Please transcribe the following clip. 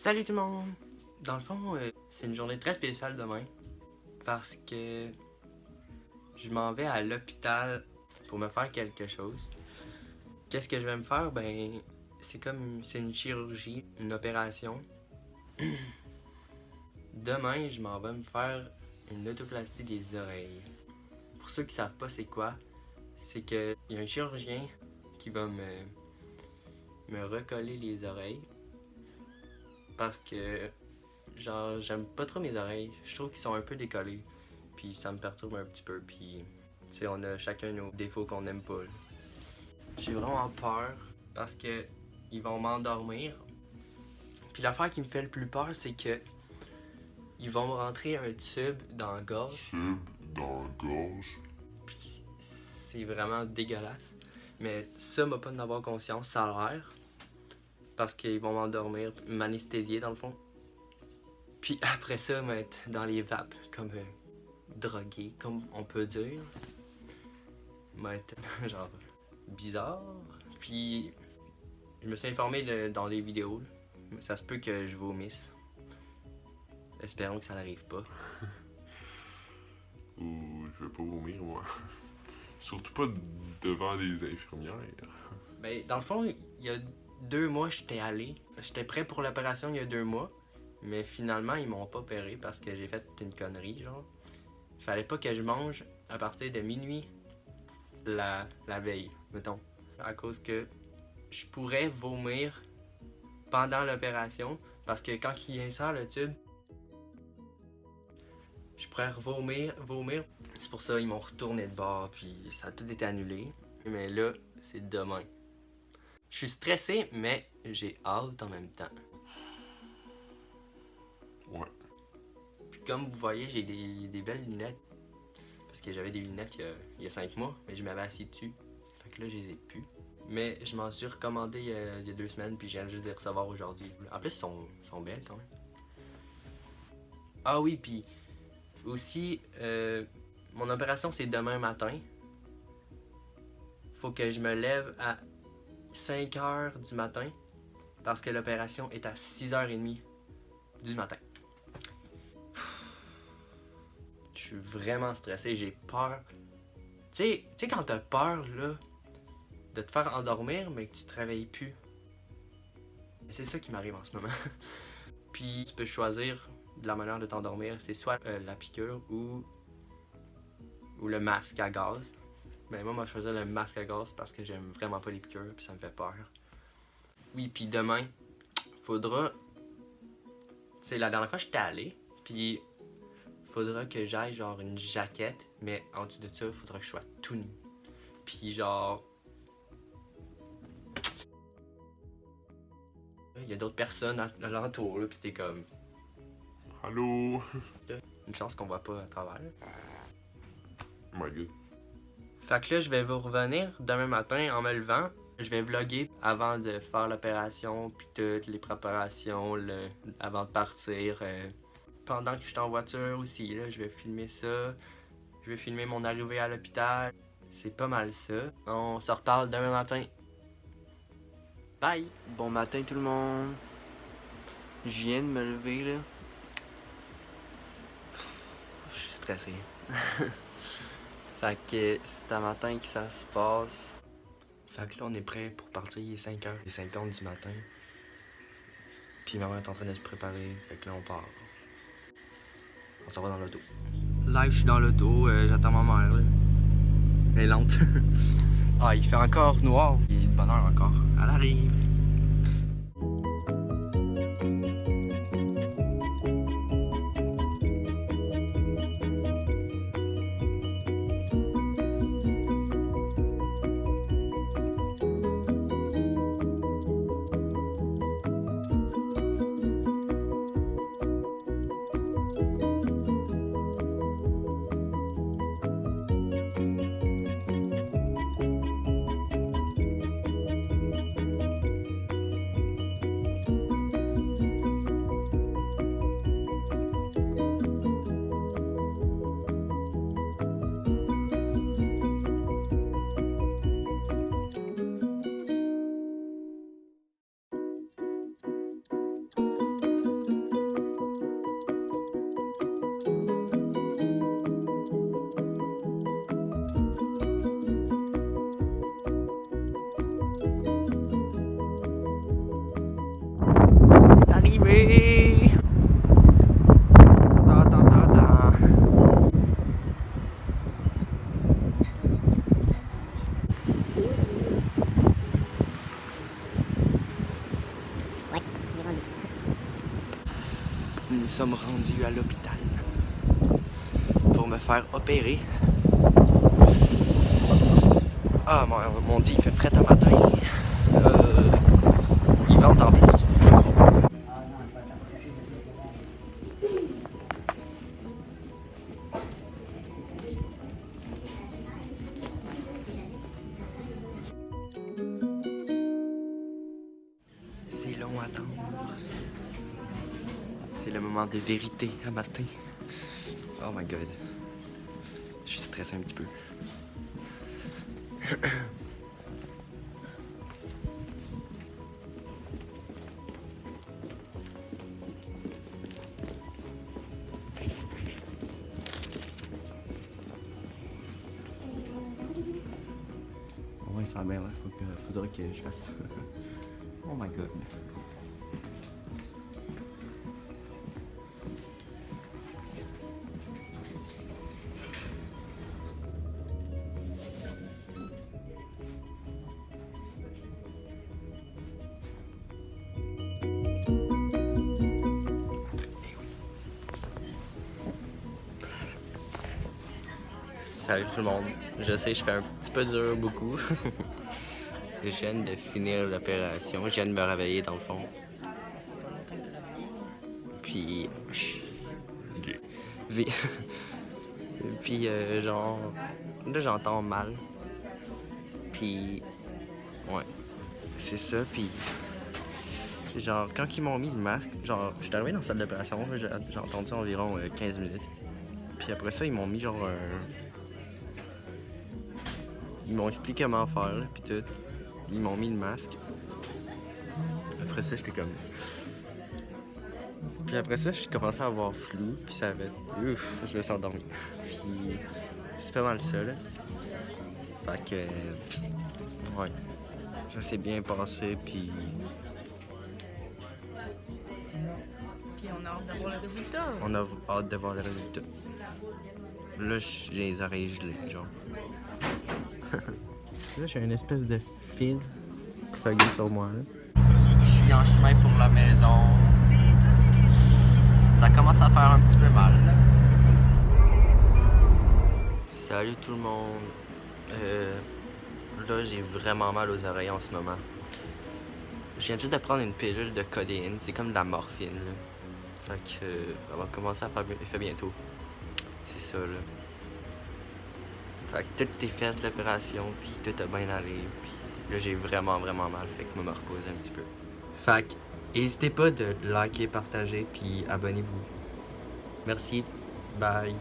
Salut tout le monde! Dans le fond, c'est une journée très spéciale demain parce que je m'en vais à l'hôpital pour me faire quelque chose. Qu'est-ce que je vais me faire? Ben, c'est une chirurgie, une opération. Demain, je m'en vais me faire une autoplastie des oreilles. Pour ceux qui savent pas c'est quoi, c'est qu'il y a un chirurgien qui va me recoller les oreilles. Parce que, genre, j'aime pas trop mes oreilles. Je trouve qu'ils sont un peu décollés. Puis ça me perturbe un petit peu. Puis, tu sais, on a chacun nos défauts qu'on aime pas. J'ai vraiment peur parce que ils vont m'endormir. Puis l'affaire qui me fait le plus peur, c'est que ils vont me rentrer un tube dans la gorge. Puis c'est vraiment dégueulasse. Mais ça, m'a pas d'en avoir conscience, ça a l'air. Parce qu'ils vont m'endormir, m'anesthésier dans le fond. Puis après ça, mettre dans les vapes, comme drogué, comme on peut dire. M'être genre bizarre. Puis je me suis informé dans les vidéos. Ça se peut que je vomisse. Espérons que ça n'arrive pas. Ou je vais pas vomir, moi. Surtout pas devant des infirmières. Ben, dans le fond, il y a 2 mois, j'étais allé. J'étais prêt pour l'opération il y a 2 mois. Mais finalement, ils m'ont pas opéré parce que j'ai fait une connerie, genre. Fallait pas que je mange à partir de minuit la veille, mettons. À cause que je pourrais vomir pendant l'opération. Parce que quand il insère le tube, je pourrais vomir. C'est pour ça qu'ils m'ont retourné de bord, puis ça a tout été annulé. Mais là, c'est demain. Je suis stressé, mais j'ai hâte en même temps. Ouais. Puis comme vous voyez, j'ai des belles lunettes. Parce que j'avais des lunettes il y a 5 mois, mais je m'avais assis dessus. Fait que là, je les ai plus. Mais je m'en suis recommandé il y a 2 semaines, puis je viens juste de les recevoir aujourd'hui. En plus, ils sont belles quand même. Ah oui, puis aussi, mon opération, c'est demain matin. Faut que je me lève à 5h du matin parce que l'opération est à 6h30 du matin. Je suis vraiment stressé, j'ai peur. Tu sais quand t'as peur là de te faire endormir mais que tu te réveilles plus. C'est ça qui m'arrive en ce moment. Puis tu peux choisir de la manière de t'endormir, c'est soit la piqûre ou le masque à gaz. Ben moi, je vais choisir le masque à gaz parce que j'aime vraiment pas les piqûres puis ça me fait peur. Oui, puis demain, faudra... C'est la dernière fois que j'étais allé, puis faudra que j'aille genre une jaquette, mais en dessous de ça, faudra que je sois tout nu. Puis genre... Il y a d'autres personnes à l'entour, là, puis t'es comme... Allô? Une chance qu'on voit pas à travers. Oh my god. Fait que là, je vais vous revenir demain matin en me levant. Je vais vlogger avant de faire l'opération, puis toutes les préparations avant de partir. Pendant que je suis en voiture aussi, là, je vais filmer ça. Je vais filmer mon arrivée à l'hôpital. C'est pas mal ça. On se reparle demain matin. Bye! Bon matin tout le monde. Je viens de me lever là. Je suis stressé. Fait que c'est à matin que ça se passe. Fait que là, on est prêt pour partir, il est 5h. Il est 5h du matin. Puis maman est en train de se préparer. Fait que là, on part. On s'en va dans l'auto. Live, je suis dans l'auto. J'attends ma mère, là. Elle est lente. Ah, il fait encore noir. Il est de bonne heure encore. Elle arrive. arrivé! Nous sommes rendus à l'hôpital pour me faire opérer. Ah mon Dieu, il fait frais un matin. Il vente en plus. C'est long à attendre. C'est le moment de vérité à matin. Oh my god. Je suis stressé un petit peu. Ouais, ça a bien l'air. Faudrait que je fasse ça. Oh my god. Salut tout le monde. Je sais, je fais un petit peu dur, beaucoup. Je viens de finir l'opération. Je viens de me réveiller dans le fond. Puis. Ok. Puis, genre. Là, j'entends mal. Puis. Ouais. C'est ça. Puis. Genre, quand ils m'ont mis le masque, genre, je suis arrivé dans la salle d'opération. J'ai entendu environ 15 minutes. Puis après ça, ils m'ont mis genre Ils m'ont expliqué comment faire, là, puis tout. Ils m'ont mis le masque. Après ça, j'étais comme... Puis après ça, j'ai commencé à avoir flou, puis ça avait... Ouf, je me suis endormi. Puis c'est pas mal ça, là. Fait que... Ouais. Ça s'est bien passé, puis... Puis on a hâte de voir le résultat. On a hâte de voir le résultat. Là, j'ai les oreilles gelées, genre. Là, j'ai une espèce de fil foggy sur moi, là. Je suis en chemin pour la maison. Ça commence à faire un petit peu mal, là. Salut tout le monde. Là, j'ai vraiment mal aux oreilles en ce moment. Je viens juste de prendre une pilule de codéine. C'est comme de la morphine, là. Fait que ça va commencer à faire effet bientôt. C'est ça, là. Fait que tout est fait, l'opération, puis tout a bien allé. Puis là, j'ai vraiment mal. Fait que je vais me reposer un petit peu. Fait que n'hésitez pas de liker, partager, puis abonnez-vous. Merci. Bye.